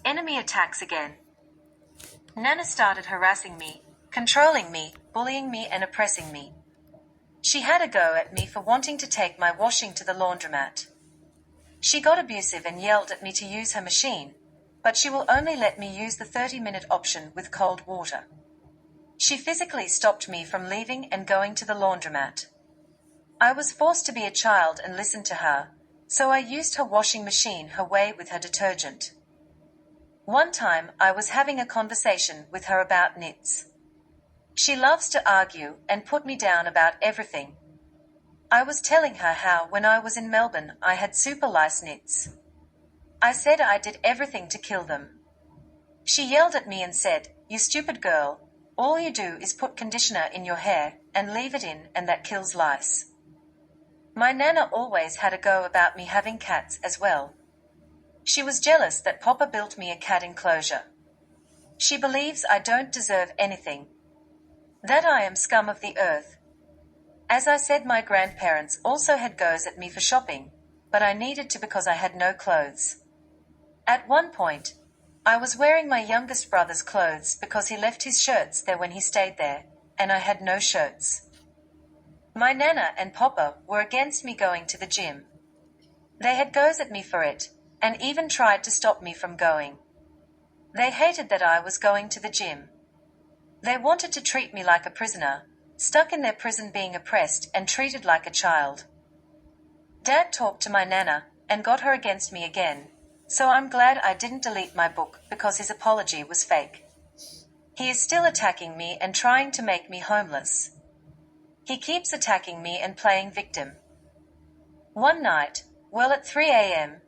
Enemy attacks again. Nana started harassing me, controlling me, bullying me and oppressing me. She had a go at me for wanting to take my washing to the laundromat. She got abusive and yelled at me to use her machine, but she will only let me use the 30-minute option with cold water. She physically stopped me from leaving and going to the laundromat. I was forced to be a child and listen to her, so I used her washing machine her way with her detergent. One time I was having a conversation with her about knits. She loves to argue and put me down about everything. I was telling her how when I was in Melbourne I had super lice knits. I said I did everything to kill them. She yelled at me and said, "You stupid girl, all you do is put conditioner in your hair and leave it in and that kills lice." My Nana always had a go about me having cats as well. She was jealous that Papa built me a cat enclosure. She believes I don't deserve anything. That I am scum of the earth. As I said, my grandparents also had goes at me for shopping, but I needed to because I had no clothes. At one point, I was wearing my youngest brother's clothes because he left his shirts there when he stayed there, and I had no shirts. My Nana and Papa were against me going to the gym. They had goes at me for it, and even tried to stop me from going. They hated that I was going to the gym. They wanted to treat me like a prisoner, stuck in their prison being oppressed and treated like a child. Dad talked to my Nana and got her against me again, so I'm glad I didn't delete my book because his apology was fake. He is still attacking me and trying to make me homeless. He keeps attacking me and playing victim. One night, well at 3 a.m.,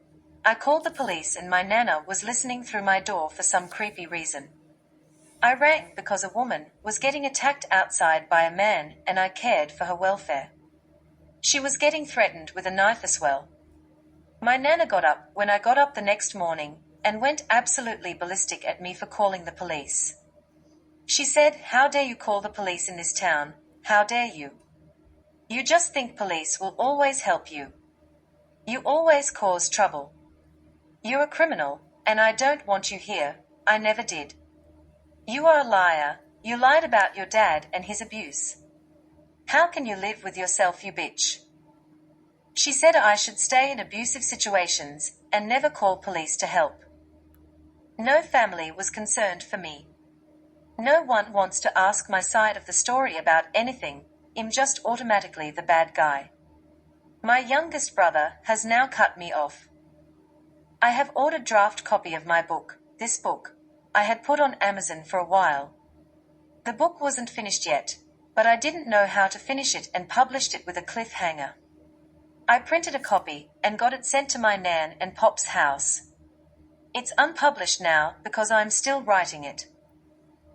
I called the police and my Nana was listening through my door for some creepy reason. I rang because a woman was getting attacked outside by a man and I cared for her welfare. She was getting threatened with a knife as well. My Nana got up when I got up the next morning and went absolutely ballistic at me for calling the police. She said, "How dare you call the police in this town? How dare you? You just think police will always help you. You always cause trouble. You're a criminal, and I don't want you here. I never did. You are a liar. You lied about your dad and his abuse. How can you live with yourself, you bitch?" She said I should stay in abusive situations and never call police to help. No family was concerned for me. No one wants to ask my side of the story about anything. I'm just automatically the bad guy. My youngest brother has now cut me off. I have ordered draft copy of my book. This book I had put on Amazon for a while. The book wasn't finished yet, but I didn't know how to finish it and published it with a cliffhanger. I printed a copy and got it sent to my Nan and Pop's house. It's unpublished now because I'm still writing it.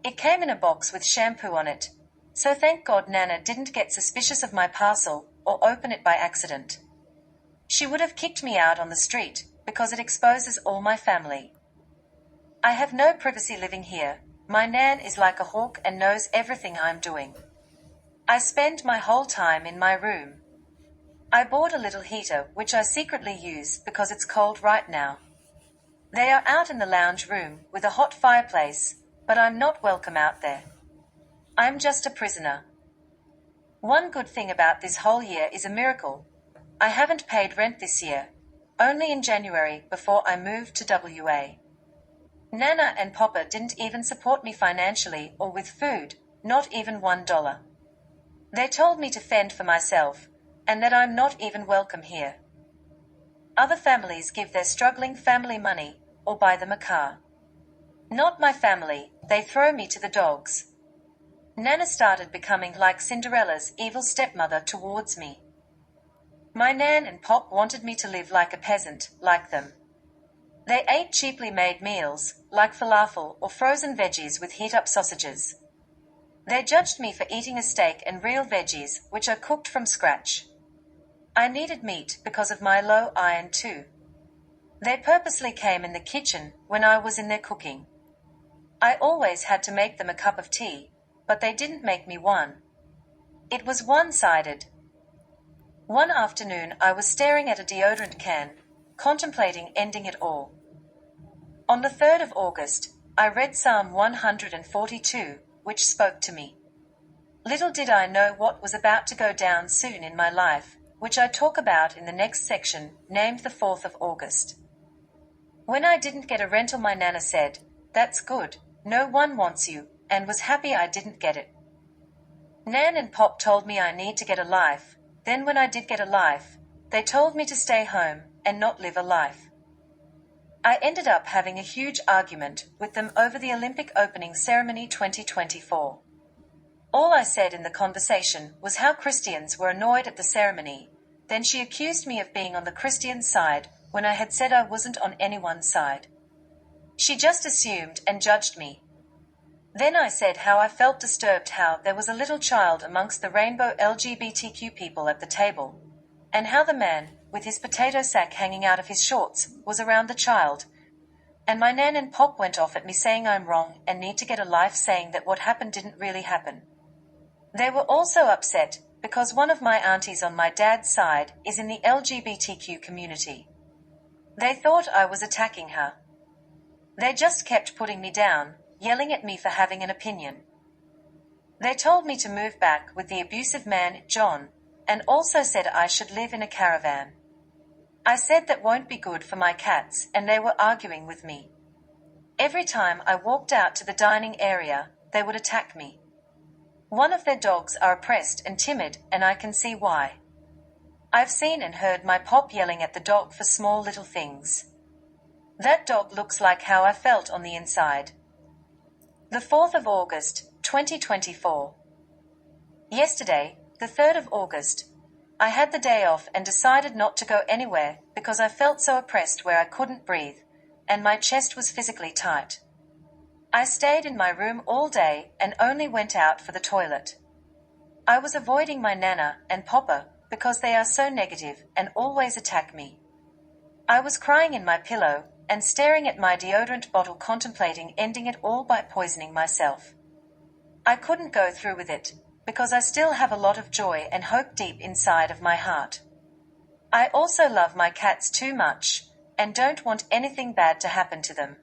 It came in a box with shampoo on it, so thank God Nana didn't get suspicious of my parcel or open it by accident. She would have kicked me out on the street because it exposes all my family. I have no privacy living here. My Nan is like a hawk and knows everything I'm doing. I spend my whole time in my room. I bought a little heater which I secretly use because it's cold right now. They are out in the lounge room with a hot fireplace, but I'm not welcome out there. I'm just a prisoner. One good thing about this whole year is a miracle. I haven't paid rent this year, only in January before I moved to WA. Nana and Papa didn't even support me financially or with food, not even $1. They told me to fend for myself, and that I'm not even welcome here. Other families give their struggling family money, or buy them a car. Not my family, they throw me to the dogs. Nana started becoming like Cinderella's evil stepmother towards me. My Nan and Pop wanted me to live like a peasant, like them. They ate cheaply made meals, like falafel or frozen veggies with heat-up sausages. They judged me for eating a steak and real veggies, which are cooked from scratch. I needed meat because of my low iron too. They purposely came in the kitchen when I was in there cooking. I always had to make them a cup of tea, but they didn't make me one. It was one-sided. One afternoon I was staring at a deodorant can, contemplating ending it all. On the 3rd of August, I read Psalm 142, which spoke to me. Little did I know what was about to go down soon in my life, which I talk about in the next section, named the 4th of August. When I didn't get a rental, my Nana said, "That's good, no one wants you," and was happy I didn't get it. Nan and Pop told me I need to get a life. Then when I did get a life, they told me to stay home and not live a life. I ended up having a huge argument with them over the Olympic opening ceremony 2024. All I said in the conversation was how Christians were annoyed at the ceremony. Then she accused me of being on the Christian side when I had said I wasn't on anyone's side. She just assumed and judged me. Then I said how I felt disturbed how there was a little child amongst the rainbow LGBTQ people at the table, and how the man, with his potato sack hanging out of his shorts, was around the child. And my Nan and Pop went off at me saying I'm wrong and need to get a life, saying that what happened didn't really happen. They were also upset because one of my aunties on my dad's side is in the LGBTQ community. They thought I was attacking her. They just kept putting me down, yelling at me for having an opinion. They told me to move back with the abusive man, John, and also said I should live in a caravan. I said that won't be good for my cats, and they were arguing with me. Every time I walked out to the dining area, they would attack me. One of their dogs are oppressed and timid, and I can see why. I've seen and heard my Pop yelling at the dog for small little things. That dog looks like how I felt on the inside. The 4th of August, 2024. Yesterday, the 3rd of August, I had the day off and decided not to go anywhere because I felt so oppressed where I couldn't breathe, and my chest was physically tight. I stayed in my room all day and only went out for the toilet. I was avoiding my Nana and Papa because they are so negative and always attack me. I was crying in my pillow and staring at my deodorant bottle, contemplating ending it all by poisoning myself. I couldn't go through with it because I still have a lot of joy and hope deep inside of my heart. I also love my cats too much and don't want anything bad to happen to them.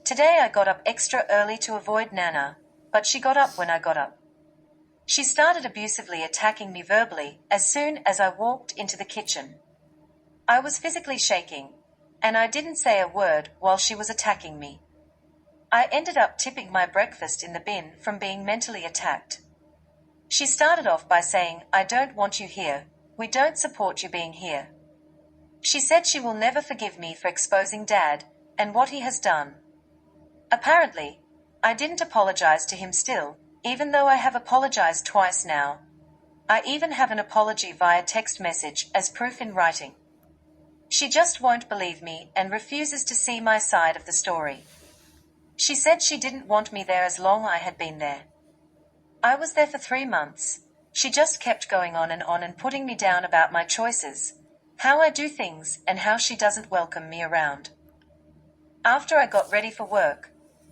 Today I got up extra early to avoid Nana, but she got up when I got up. She started abusively attacking me verbally as soon as I walked into the kitchen. I was physically shaking, and I didn't say a word while she was attacking me. I ended up tipping my breakfast in the bin from being mentally attacked. She started off by saying, "I don't want you here, we don't support you being here." She said she will never forgive me for exposing Dad and what he has done. Apparently, I didn't apologize to him still, even though I have apologized twice now. I even have an apology via text message as proof in writing. She just won't believe me and refuses to see my side of the story. She said she didn't want me there as long I had been there. I was there for 3 months. She just kept going on and putting me down about my choices, how I do things, and how she doesn't welcome me around. After I got ready for work,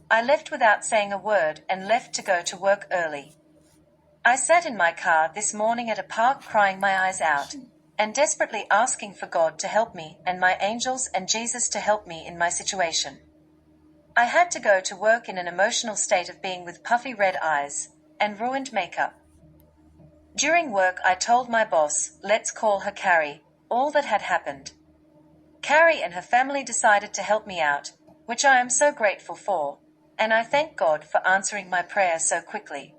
I left without saying a word and left to go to work early. I sat in my car this morning at a park crying my eyes out and desperately asking for God to help me and my angels and Jesus to help me in my situation. I had to go to work in an emotional state of being with puffy red eyes and ruined makeup. During work I told my boss, let's call her Carrie, all that had happened. Carrie and her family decided to help me out, which I am so grateful for, and I thank God for answering my prayer so quickly.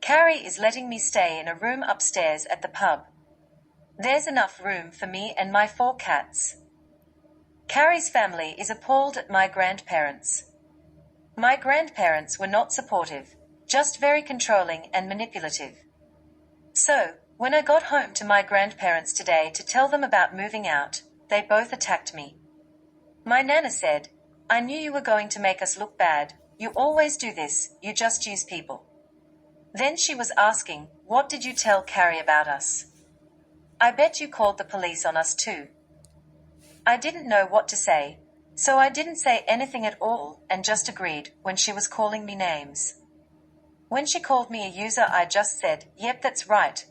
Carrie is letting me stay in a room upstairs at the pub. There's enough room for me and my 4 cats. Carrie's family is appalled at my grandparents. My grandparents were not supportive, just very controlling and manipulative. So, when I got home to my grandparents today to tell them about moving out, they both attacked me. My Nana said, "I knew you were going to make us look bad, you always do this, you just use people." Then she was asking, "What did you tell Carrie about us? I bet you called the police on us too." I didn't know what to say, so I didn't say anything at all and just agreed when she was calling me names. When she called me a user, I just said, "Yep, that's right.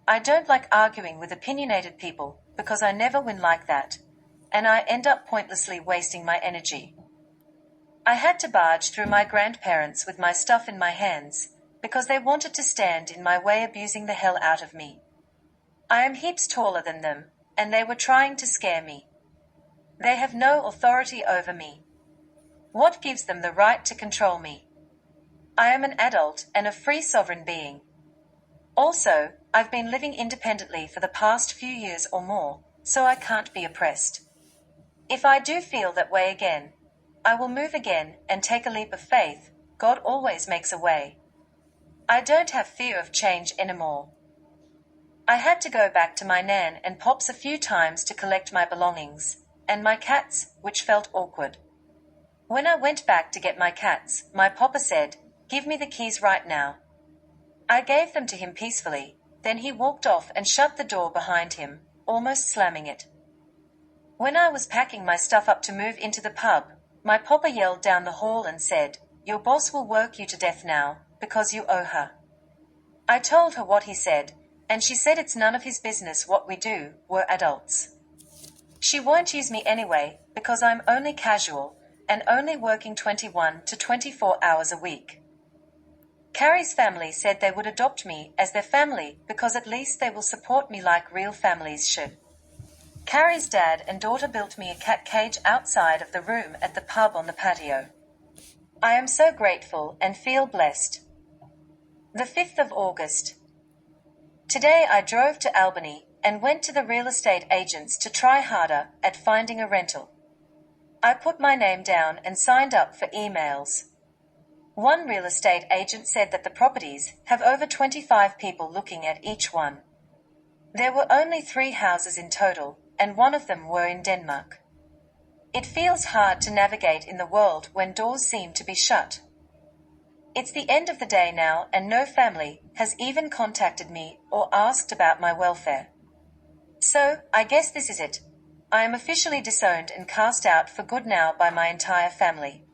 I don't like arguing with opinionated people because I never win like that, and I end up pointlessly wasting my energy." I had to barge through my grandparents with my stuff in my hands, because they wanted to stand in my way, abusing the hell out of me. I am heaps taller than them, and they were trying to scare me. They have no authority over me. What gives them the right to control me? I am an adult and a free sovereign being. Also, I've been living independently for the past few years or more, so I can't be oppressed. If I do feel that way again, I will move again and take a leap of faith. God always makes a way. I don't have fear of change anymore. I had to go back to my nan and pops a few times to collect my belongings, and my cats, which felt awkward. When I went back to get my cats, my papa said, "Give me the keys right now." I gave them to him peacefully, then he walked off and shut the door behind him, almost slamming it. When I was packing my stuff up to move into the pub, my papa yelled down the hall and said, "Your boss will work you to death now, because you owe her." I told her what he said, and she said it's none of his business what we do, we're adults. She won't use me anyway, because I'm only casual, and only working 21 to 24 hours a week. Carrie's family said they would adopt me as their family because at least they will support me like real families should. Carrie's dad and daughter built me a cat cage outside of the room at the pub on the patio. I am so grateful and feel blessed. The 5th of August. Today I drove to Albany and went to the real estate agents to try harder at finding a rental. I put my name down and signed up for emails. One real estate agent said that the properties have over 25 people looking at each one. There were only 3 houses in total, and one of them were in Denmark. It feels hard to navigate in the world when doors seem to be shut. It's the end of the day now, and no family has even contacted me or asked about my welfare. So, I guess this is it. I am officially disowned and cast out for good now by my entire family.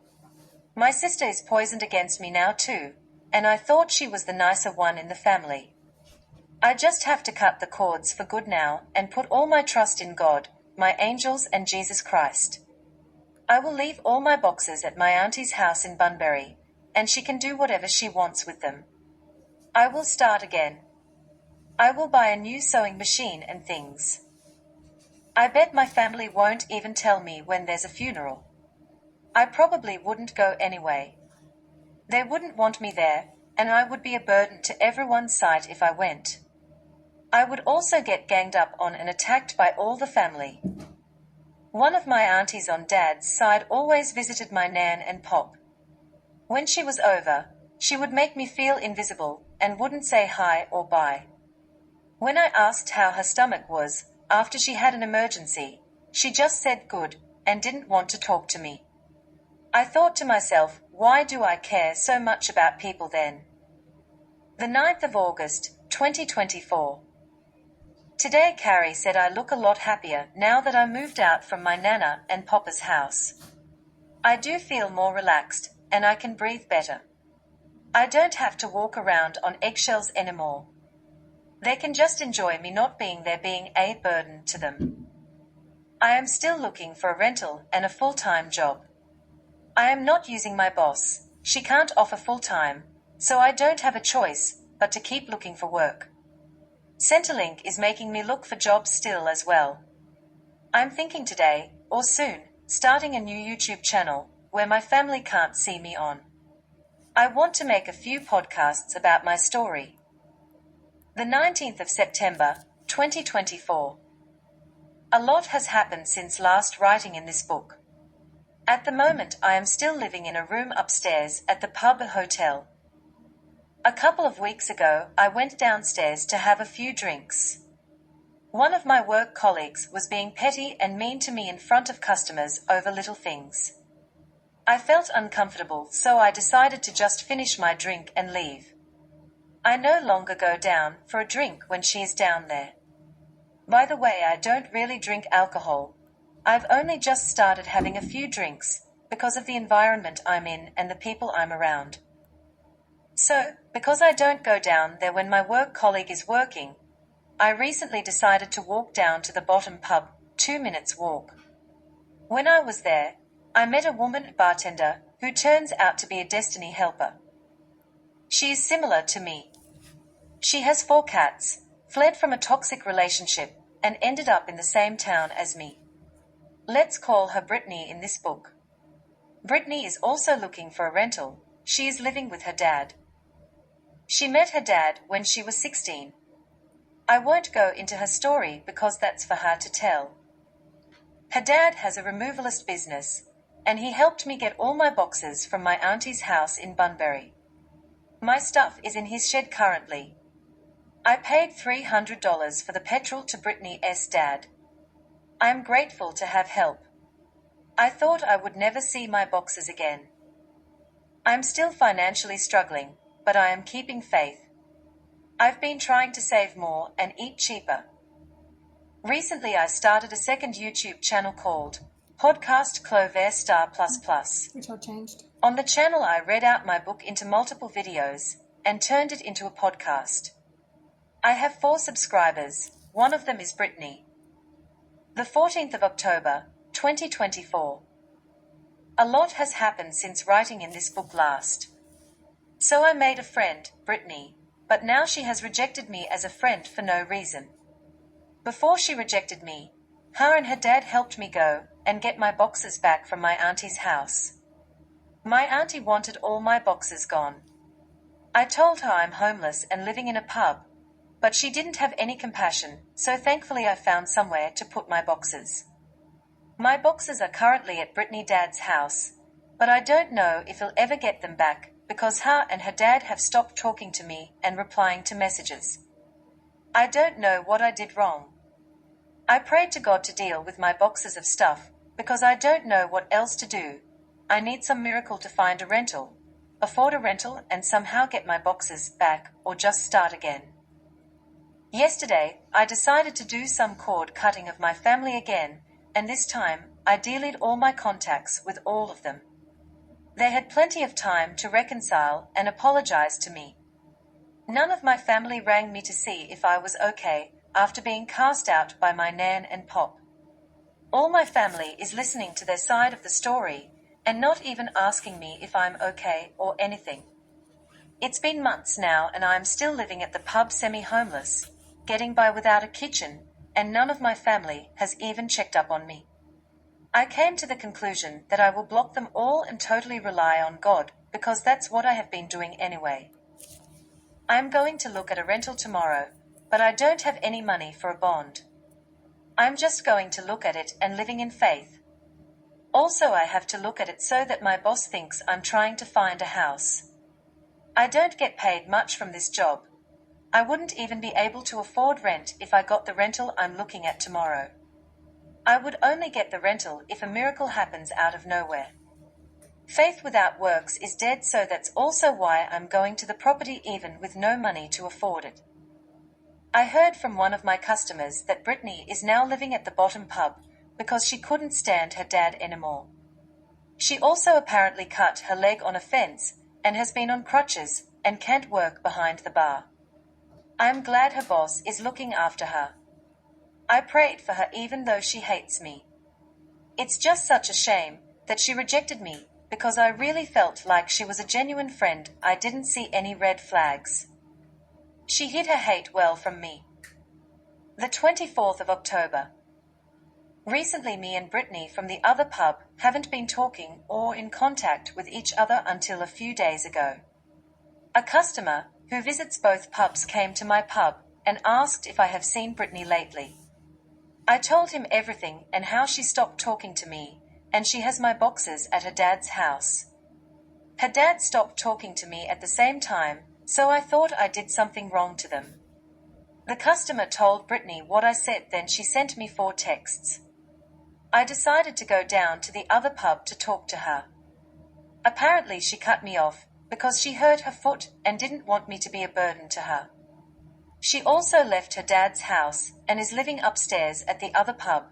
My sister is poisoned against me now too, and I thought she was the nicer one in the family. I just have to cut the cords for good now and put all my trust in God, my angels and Jesus Christ. I will leave all my boxes at my auntie's house in Bunbury, and she can do whatever she wants with them. I will start again. I will buy a new sewing machine and things. I bet my family won't even tell me when there's a funeral. I probably wouldn't go anyway. They wouldn't want me there, and I would be a burden to everyone's sight if I went. I would also get ganged up on and attacked by all the family. One of my aunties on Dad's side always visited my nan and pop. When she was over, she would make me feel invisible and wouldn't say hi or bye. When I asked how her stomach was, after she had an emergency, she just said good, and didn't want to talk to me. I thought to myself, why do I care so much about people then? The 9th of August, 2024. Today Carrie said I look a lot happier now that I moved out from my nana and papa's house. I do feel more relaxed, and I can breathe better. I don't have to walk around on eggshells anymore. They can just enjoy me not being there, being a burden to them. I am still looking for a rental and a full-time job. I am not using my boss. She can't offer full-time, so I don't have a choice but to keep looking for work. Centrelink is making me look for jobs still as well. I'm thinking today, or soon, starting a new YouTube channel where my family can't see me on. I want to make a few podcasts about my story. The 19th of September, 2024. A lot has happened since last writing in this book. At the moment I am still living in a room upstairs at the pub hotel. A couple of weeks ago I went downstairs to have a few drinks. One of my work colleagues was being petty and mean to me in front of customers over little things. I felt uncomfortable, so I decided to just finish my drink and leave. I no longer go down for a drink when she is down there. By the way, I don't really drink alcohol. I've only just started having a few drinks because of the environment I'm in and the people I'm around. So, because I don't go down there when my work colleague is working, I recently decided to walk down to the bottom pub, 2 minutes walk. When I was there, I met a woman bartender who turns out to be a destiny helper. She is similar to me. She has 4 cats, fled from a toxic relationship, and ended up in the same town as me. Let's call her Brittany in this book. Brittany is also looking for a rental. She is living with her dad. She met her dad when she was 16. I won't go into her story because that's for her to tell. Her dad has a removalist business, and he helped me get all my boxes from my auntie's house in Bunbury. My stuff is in his shed currently. I paid $300 for the petrol to Brittany's dad. I am grateful to have help. I thought I would never see my boxes again. I am still financially struggling, but I am keeping faith. I've been trying to save more and eat cheaper. Recently I started a second YouTube channel called Podcast Clover Star Plus Plus. Which I changed. On the channel I read out my book into multiple videos and turned it into a podcast. I have 4 subscribers, one of them is Brittany. The 14th of October, 2024. A lot has happened since writing in this book last. So I made a friend, Brittany, but now she has rejected me as a friend for no reason. Before she rejected me, her and her dad helped me go and get my boxes back from my auntie's house. My auntie wanted all my boxes gone. I told her I'm homeless and living in a pub, but she didn't have any compassion, so thankfully I found somewhere to put my boxes. My boxes are currently at Brittany's dad's house, but I don't know if he'll ever get them back because her and her dad have stopped talking to me and replying to messages. I don't know what I did wrong. I prayed to God to deal with my boxes of stuff because I don't know what else to do. I need some miracle to find a rental, afford a rental and somehow get my boxes back or just start again. Yesterday, I decided to do some cord cutting of my family again, and this time, I deleted all my contacts with all of them. They had plenty of time to reconcile and apologize to me. None of my family rang me to see if I was okay after being cast out by my nan and pop. All my family is listening to their side of the story and not even asking me if I'm okay or anything. It's been months now and I'm still living at the pub semi-homeless, getting by without a kitchen, and none of my family has even checked up on me. I came to the conclusion that I will block them all and totally rely on God, because that's what I have been doing anyway. I am going to look at a rental tomorrow, but I don't have any money for a bond. I'm just going to look at it and living in faith. Also, I have to look at it so that my boss thinks I'm trying to find a house. I don't get paid much from this job. I wouldn't even be able to afford rent if I got the rental I'm looking at tomorrow. I would only get the rental if a miracle happens out of nowhere. Faith without works is dead, so that's also why I'm going to the property even with no money to afford it. I heard from one of my customers that Brittany is now living at the bottom pub because she couldn't stand her dad anymore. She also apparently cut her leg on a fence and has been on crutches and can't work behind the bar. I am glad her boss is looking after her. I prayed for her even though she hates me. It's just such a shame that she rejected me because I really felt like she was a genuine friend. I didn't see any red flags. She hid her hate well from me. The 24th of October. Recently me and Brittany from the other pub haven't been talking or in contact with each other until a few days ago. A customer who visits both pubs came to my pub and asked if I have seen Brittany lately. I told him everything and how she stopped talking to me, and she has my boxes at her dad's house. Her dad stopped talking to me at the same time, so I thought I did something wrong to them. The customer told Brittany what I said, then she sent me 4 texts. I decided to go down to the other pub to talk to her. Apparently she cut me off because she hurt her foot and didn't want me to be a burden to her. She also left her dad's house and is living upstairs at the other pub.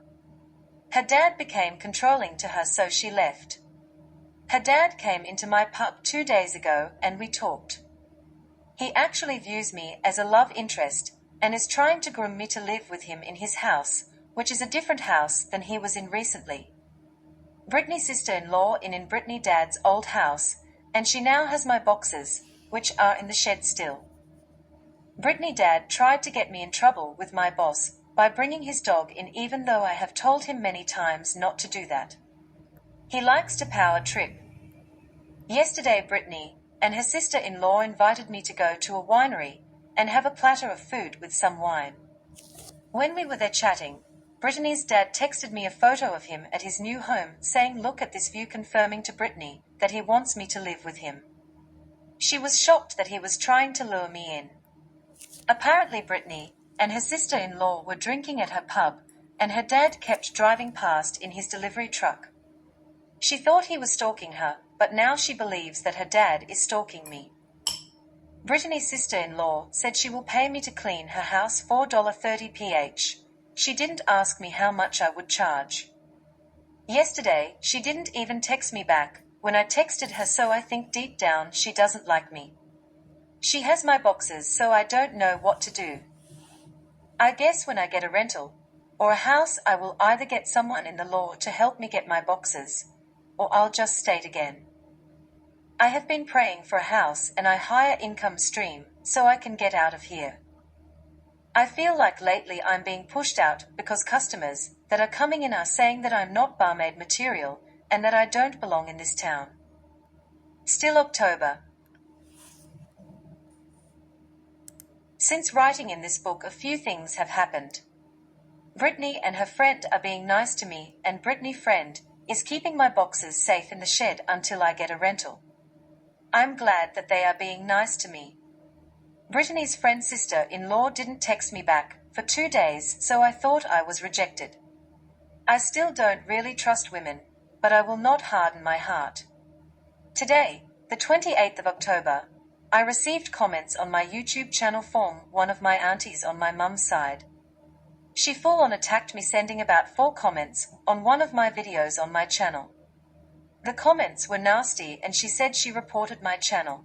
Her dad became controlling to her, so she left. Her dad came into my pub 2 days ago and we talked. He actually views me as a love interest and is trying to groom me to live with him in his house, which is a different house than he was in recently. Brittany's sister-in-law in Brittany Dad's old house, and she now has my boxes, which are in the shed still. Brittany Dad tried to get me in trouble with my boss by bringing his dog in, even though I have told him many times not to do that. He likes to power trip. Yesterday Brittany and her sister-in-law invited me to go to a winery and have a platter of food with some wine. When we were there chatting, Brittany's dad texted me a photo of him at his new home, saying, "Look at this view," confirming to Brittany that he wants me to live with him. She was shocked that he was trying to lure me in. Apparently Brittany and her sister-in-law were drinking at her pub, and her dad kept driving past in his delivery truck. She thought he was stalking her, but now she believes that her dad is stalking me. Brittany's sister-in-law said she will pay me to clean her house $4.30 ph. She didn't ask me how much I would charge. Yesterday, she didn't even text me back when I texted her, so I think deep down she doesn't like me. She has my boxes, so I don't know what to do. I guess when I get a rental or a house, I will either get someone in the law to help me get my boxes, or I'll just state again. I have been praying for a house and a higher income stream so I can get out of here. I feel like lately I'm being pushed out because customers that are coming in are saying that I'm not barmaid material and that I don't belong in this town. Still October. Since writing in this book, a few things have happened. Brittany and her friend are being nice to me, and Brittany's friend is keeping my boxes safe in the shed until I get a rental. I'm glad that they are being nice to me. Brittany's friend's sister-in-law didn't text me back for 2 days, so I thought I was rejected. I still don't really trust women, but I will not harden my heart. Today, the 28th of October, I received comments on my YouTube channel from one of my aunties on my mum's side. She full-on attacked me, sending about 4 comments on one of my videos on my channel. The comments were nasty, and she said she reported my channel.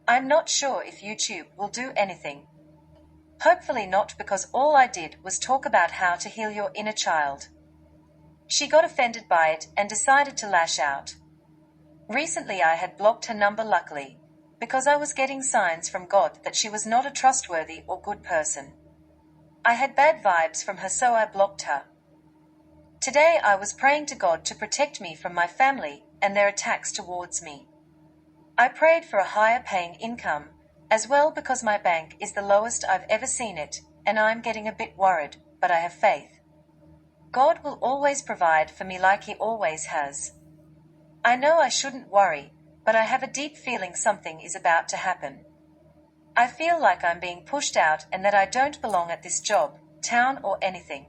I'm not sure if YouTube will do anything. Hopefully not, because all I did was talk about how to heal your inner child. She got offended by it and decided to lash out. Recently I had blocked her number, luckily, because I was getting signs from God that she was not a trustworthy or good person. I had bad vibes from her, so I blocked her. Today I was praying to God to protect me from my family and their attacks towards me. I prayed for a higher paying income as well, because my bank is the lowest I've ever seen it, and I'm getting a bit worried, but I have faith. God will always provide for me like He always has. I know I shouldn't worry, but I have a deep feeling something is about to happen. I feel like I'm being pushed out and that I don't belong at this job, town, or anything.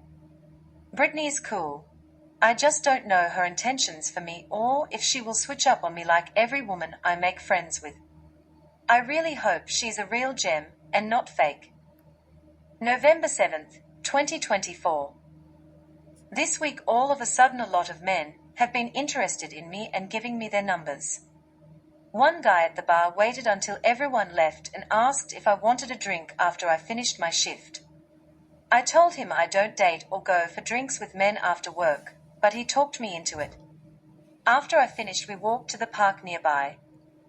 Brittany is cool. I just don't know her intentions for me, or if she will switch up on me like every woman I make friends with. I really hope she's a real gem and not fake. November 7th, 2024. This week all of a sudden a lot of men have been interested in me and giving me their numbers. One guy at the bar waited until everyone left and asked if I wanted a drink after I finished my shift. I told him I don't date or go for drinks with men after work, but he talked me into it. After I finished, we walked to the park nearby,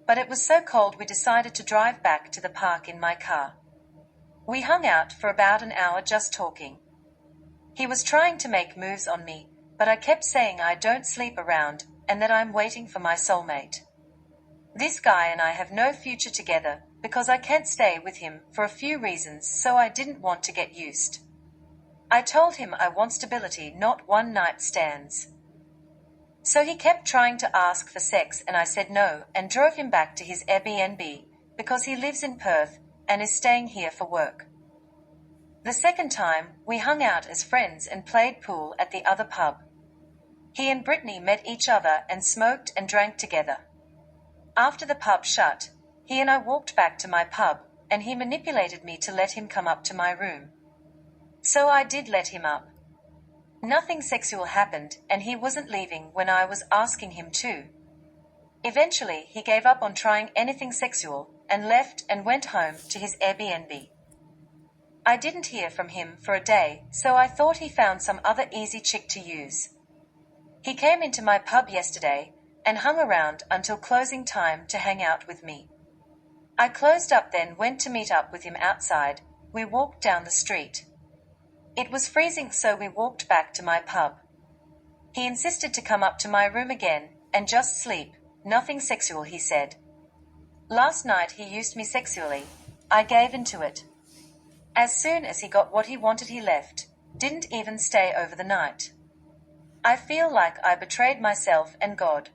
but it was so cold we decided to drive back to the park in my car. We hung out for about an hour just talking. He was trying to make moves on me, but I kept saying I don't sleep around and that I'm waiting for my soulmate. This guy and I have no future together because I can't stay with him for a few reasons, so I didn't want to get used. I told him I want stability, not one-night stands. So he kept trying to ask for sex and I said no and drove him back to his Airbnb because he lives in Perth and is staying here for work. The second time, we hung out as friends and played pool at the other pub. He and Brittany met each other and smoked and drank together. After the pub shut, he and I walked back to my pub, and he manipulated me to let him come up to my room. So I did let him up. Nothing sexual happened, and he wasn't leaving when I was asking him to. Eventually, he gave up on trying anything sexual and left and went home to his Airbnb. I didn't hear from him for a day, so I thought he found some other easy chick to use. He came into my pub yesterday and hung around until closing time to hang out with me. I closed up, then went to meet up with him outside. We walked down the street. It was freezing, so we walked back to my pub. He insisted to come up to my room again and just sleep. Nothing sexual, he said. Last night he used me sexually. I gave into it. As soon as he got what he wanted, he left. Didn't even stay over the night. I feel like I betrayed myself and God.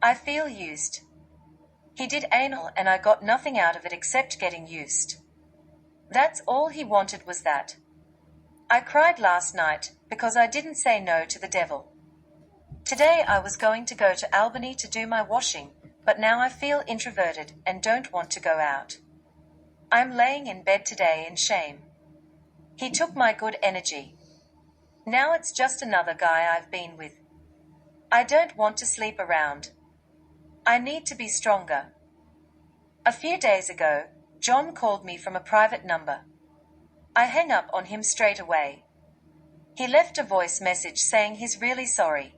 I feel used. He did anal and I got nothing out of it except getting used. That's all he wanted, was that. I cried last night because I didn't say no to the devil. Today I was going to go to Albany to do my washing, but now I feel introverted and don't want to go out. I'm laying in bed today in shame. He took my good energy. Now it's just another guy I've been with. I don't want to sleep around. I need to be stronger. A few days ago, John called me from a private number. I hang up on him straight away. He left a voice message saying he's really sorry.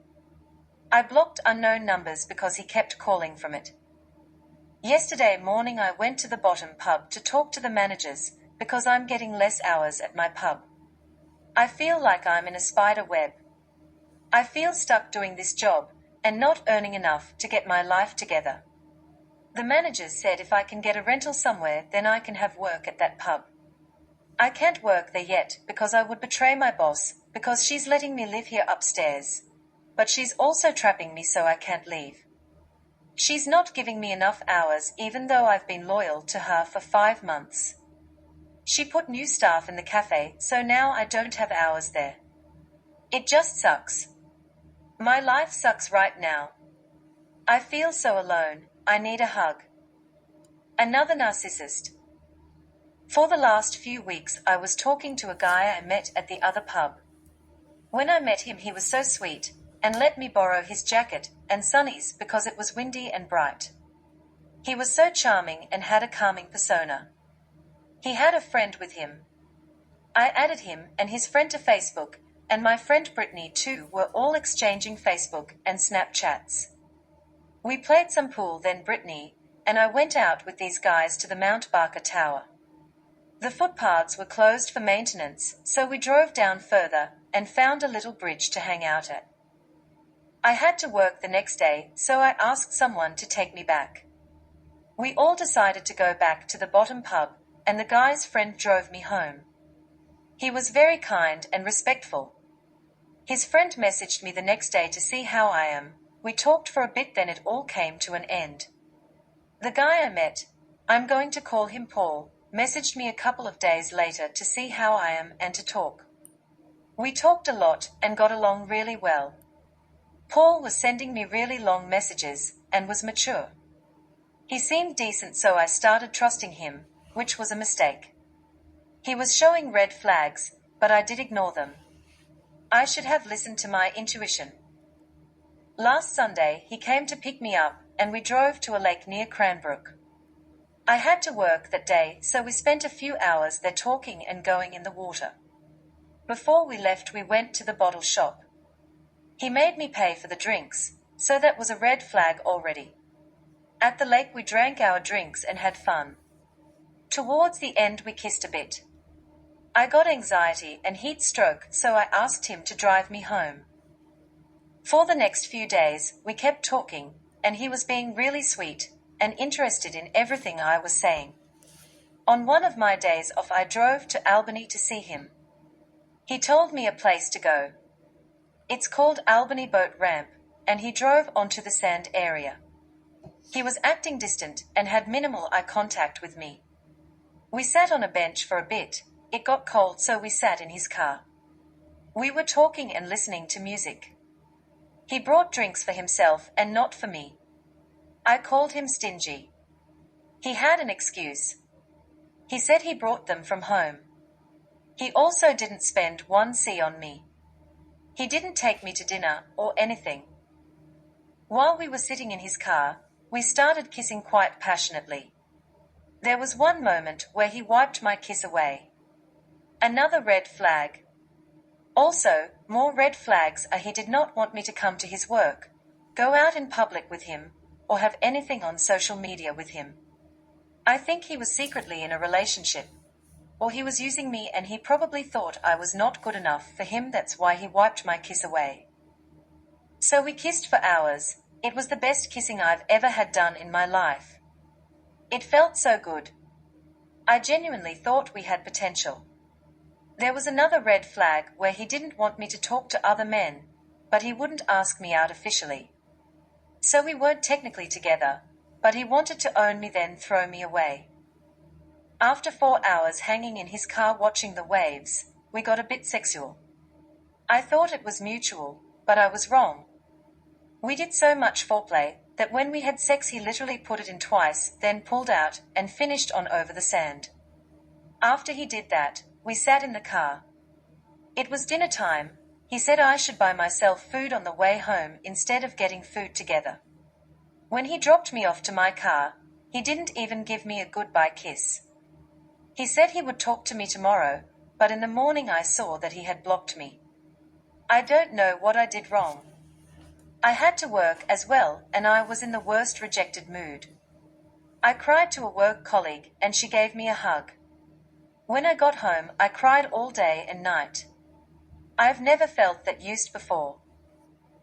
I blocked unknown numbers because he kept calling from it. Yesterday morning I went to the bottom pub to talk to the managers because I'm getting less hours at my pub. I feel like I'm in a spider web. I feel stuck doing this job and not earning enough to get my life together. The managers said if I can get a rental somewhere, then I can have work at that pub. I can't work there yet because I would betray my boss, because she's letting me live here upstairs. But she's also trapping me so I can't leave. She's not giving me enough hours even though I've been loyal to her for 5 months. She put new staff in the cafe, so now I don't have hours there. It just sucks. My life sucks right now. I feel so alone. I need a hug. Another narcissist. For the last few weeks I was talking to a guy I met at the other pub. When I met him he was so sweet and let me borrow his jacket and sunnies because it was windy and bright. He was so charming and had a calming persona. He had a friend with him. I added him and his friend to Facebook, and my friend Brittany too. Were all exchanging Facebook and Snapchats. We played some pool, then Brittany and I went out with these guys to the Mount Barker Tower. The footpaths were closed for maintenance, so we drove down further and found a little bridge to hang out at. I had to work the next day, so I asked someone to take me back. We all decided to go back to the bottom pub, and the guy's friend drove me home. He was very kind and respectful. His friend messaged me the next day to see how I am. We talked for a bit, then it all came to an end. The guy I met, I'm going to call him Paul, messaged me a couple of days later to see how I am and to talk. We talked a lot and got along really well. Paul was sending me really long messages and was mature. He seemed decent, so I started trusting him, which was a mistake. He was showing red flags, but I did ignore them. I should have listened to my intuition. Last Sunday he came to pick me up and we drove to a lake near Cranbrook. I had to work that day, so we spent a few hours there talking and going in the water. Before we left we went to the bottle shop. He made me pay for the drinks, so that was a red flag already. At the lake we drank our drinks and had fun. Towards the end we kissed a bit. I got anxiety and heat stroke, so I asked him to drive me home. For the next few days we kept talking, and he was being really sweet and interested in everything I was saying. On one of my days off I drove to Albany to see him. He told me a place to go. It's called Albany Boat Ramp, and he drove onto the sand area. He was acting distant and had minimal eye contact with me. We sat on a bench for a bit. It got cold, so we sat in his car. We were talking and listening to music. He brought drinks for himself and not for me. I called him stingy. He had an excuse. He said he brought them from home. He also didn't spend 1 cent on me. He didn't take me to dinner or anything. While we were sitting in his car, we started kissing quite passionately. There was one moment where he wiped my kiss away. Another red flag. Also, more red flags are he did not want me to come to his work, go out in public with him, or have anything on social media with him. I think he was secretly in a relationship. Or he was using me and he probably thought I was not good enough for him, that's why he wiped my kiss away. So we kissed for hours. It was the best kissing I've ever had done in my life. It felt so good. I genuinely thought we had potential. There was another red flag where he didn't want me to talk to other men, but he wouldn't ask me out officially. So we weren't technically together, but he wanted to own me then throw me away. After 4 hours hanging in his car watching the waves, we got a bit sexual. I thought it was mutual, but I was wrong. We did so much foreplay that when we had sex he literally put it in twice, then pulled out and finished on over the sand. After he did that, we sat in the car. It was dinner time. He said I should buy myself food on the way home instead of getting food together. When he dropped me off to my car, he didn't even give me a goodbye kiss. He said he would talk to me tomorrow, but in the morning I saw that he had blocked me. I don't know what I did wrong. I had to work as well, and I was in the worst rejected mood. I cried to a work colleague, and she gave me a hug. When I got home, I cried all day and night. I've never felt that used before.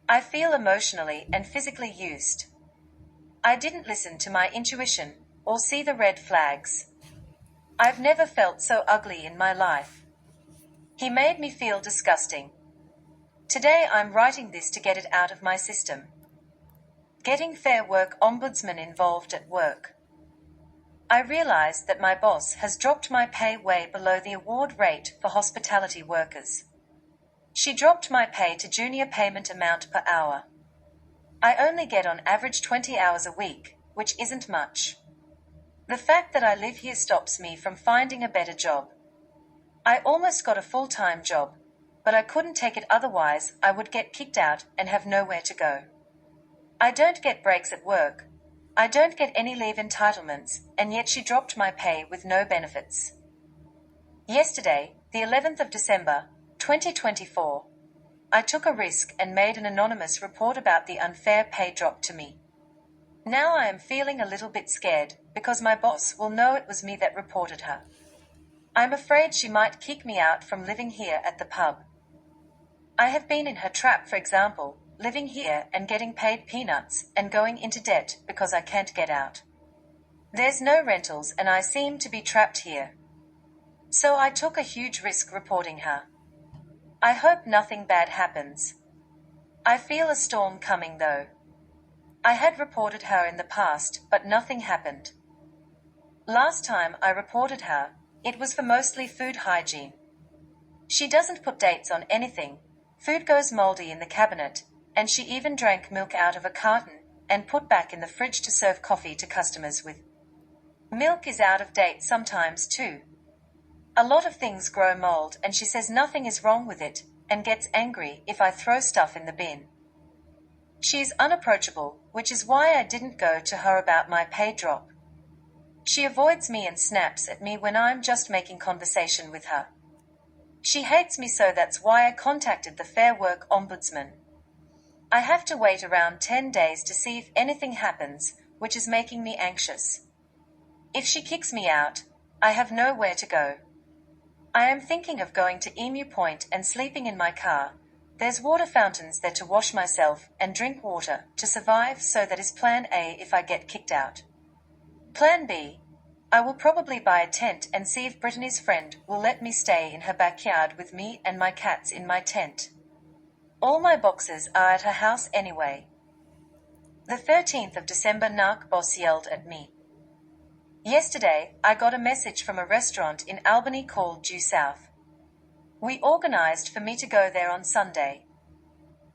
I feel emotionally and physically used. I didn't listen to my intuition or see the red flags. I've never felt so ugly in my life. He made me feel disgusting. Today I'm writing this to get it out of my system. Getting Fair Work Ombudsman involved at work. I realized that my boss has dropped my pay way below the award rate for hospitality workers. She dropped my pay to junior payment amount per hour. I only get on average 20 hours a week, which isn't much. The fact that I live here stops me from finding a better job. I almost got a full-time job, but I couldn't take it, otherwise I would get kicked out and have nowhere to go. I don't get breaks at work. I don't get any leave entitlements, and yet she dropped my pay with no benefits. Yesterday, the 11th of December, 2024, I took a risk and made an anonymous report about the unfair pay drop to me. Now I am feeling a little bit scared, because my boss will know it was me that reported her. I'm afraid she might kick me out from living here at the pub. I have been in her trap, for example, living here and getting paid peanuts and going into debt because I can't get out. There's no rentals and I seem to be trapped here. So I took a huge risk reporting her. I hope nothing bad happens. I feel a storm coming though. I had reported her in the past, but nothing happened. Last time I reported her, it was for mostly food hygiene. She doesn't put dates on anything. Food goes moldy in the cabinet, and she even drank milk out of a carton and put back in the fridge to serve coffee to customers with. Milk is out of date sometimes too. A lot of things grow mold and she says nothing is wrong with it and gets angry if I throw stuff in the bin. She is unapproachable, which is why I didn't go to her about my pay drop. She avoids me and snaps at me when I'm just making conversation with her. She hates me, so that's why I contacted the Fair Work Ombudsman. I have to wait around 10 days to see if anything happens, which is making me anxious. If she kicks me out, I have nowhere to go. I am thinking of going to Emu Point and sleeping in my car. There's water fountains there to wash myself and drink water to survive, so that is plan A if I get kicked out. Plan B, I will probably buy a tent and see if Brittany's friend will let me stay in her backyard with me and my cats in my tent. All my boxes are at her house anyway. The 13th of December, narc boss yelled at me. Yesterday, I got a message from a restaurant in Albany called Due South. We organized for me to go there on Sunday.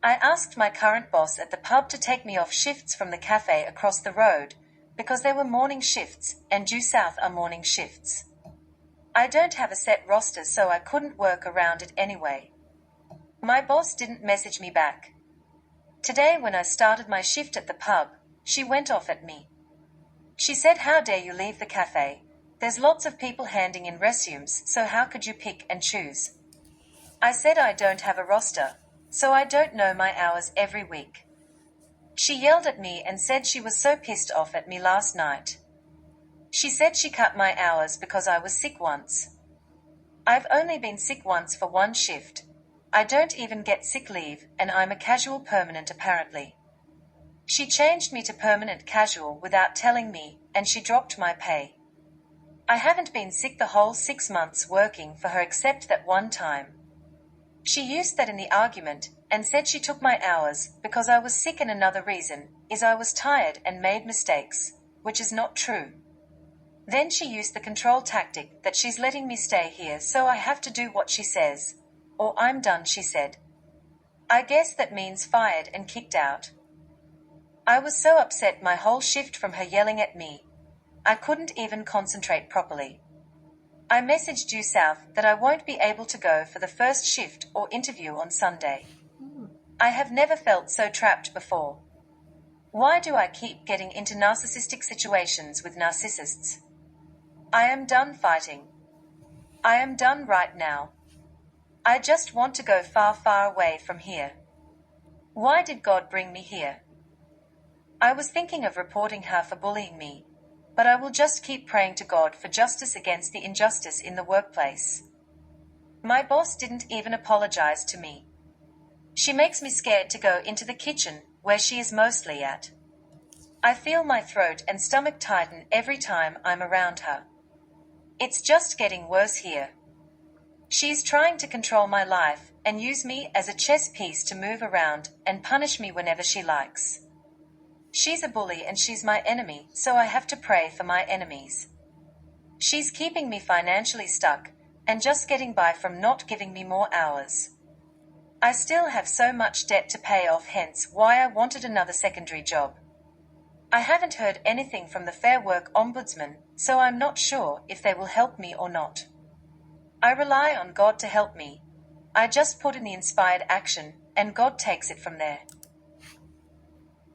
I asked my current boss at the pub to take me off shifts from the cafe across the road, because there were morning shifts, and Due South are morning shifts. I don't have a set roster, so I couldn't work around it anyway. My boss didn't message me back. Today when I started my shift at the pub, she went off at me. She said, "How dare you leave the cafe? There's lots of people handing in resumes, so how could you pick and choose?" I said I don't have a roster, so I don't know my hours every week. She yelled at me and said she was so pissed off at me last night. She said she cut my hours because I was sick once. I've only been sick once for one shift. I don't even get sick leave, and I'm a casual permanent apparently. She changed me to permanent casual without telling me, and she dropped my pay. I haven't been sick the whole 6 months working for her except that one time. She used that in the argument, and said she took my hours because I was sick, and another reason is I was tired and made mistakes, which is not true. Then she used the control tactic that she's letting me stay here so I have to do what she says. Or I'm done, she said. I guess that means fired and kicked out. I was so upset my whole shift from her yelling at me. I couldn't even concentrate properly. I messaged you, South, that I won't be able to go for the first shift or interview on Sunday. I have never felt so trapped before. Why do I keep getting into narcissistic situations with narcissists? I am done fighting. I am done right now. I just want to go far, far away from here. Why did God bring me here? I was thinking of reporting her for bullying me, but I will just keep praying to God for justice against the injustice in the workplace. My boss didn't even apologize to me. She makes me scared to go into the kitchen, where she is mostly at. I feel my throat and stomach tighten every time I'm around her. It's just getting worse here. She's trying to control my life and use me as a chess piece to move around and punish me whenever she likes. She's a bully and she's my enemy, so I have to pray for my enemies. She's keeping me financially stuck and just getting by from not giving me more hours. I still have so much debt to pay off, hence why I wanted another secondary job. I haven't heard anything from the Fair Work Ombudsman, so I'm not sure if they will help me or not. I rely on God to help me. I just put in the inspired action, and God takes it from there.